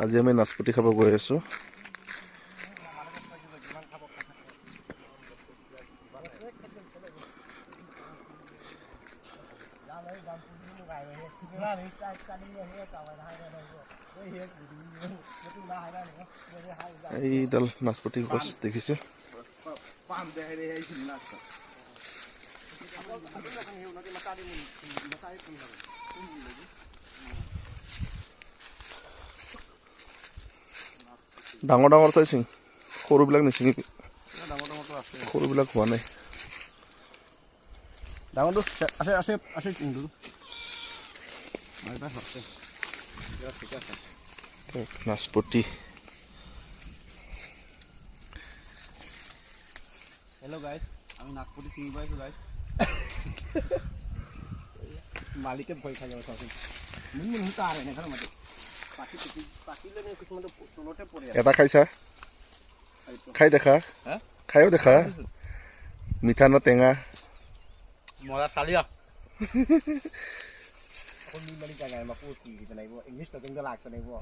আজি আমি নাচপতি খাব গৈ আছো। এইডাল নাচপতি গছ দেখিছে? ডাঙৰ ডাঙৰ চাই চিং, সৰুবিলাক নিচিঙিবি। সৰুবিলাক হোৱা নাই। ডাঙৰটো আছে আছে আছে কিন্তু নাচপতি। হেল্ল' গাইজ, আমি নাচপতি চিঙি পাইছো গাইজ। মালিকে ভয় খাই যাব চাওচোন। এটা খাইছা? খাই দেখা, খাইও দেখা। মিঠা না টেঙা? মজা চালিয়া। Ako hindi mali ka nga, maputi. Ito na ibo. English na tinggal lang. Ito na ibo.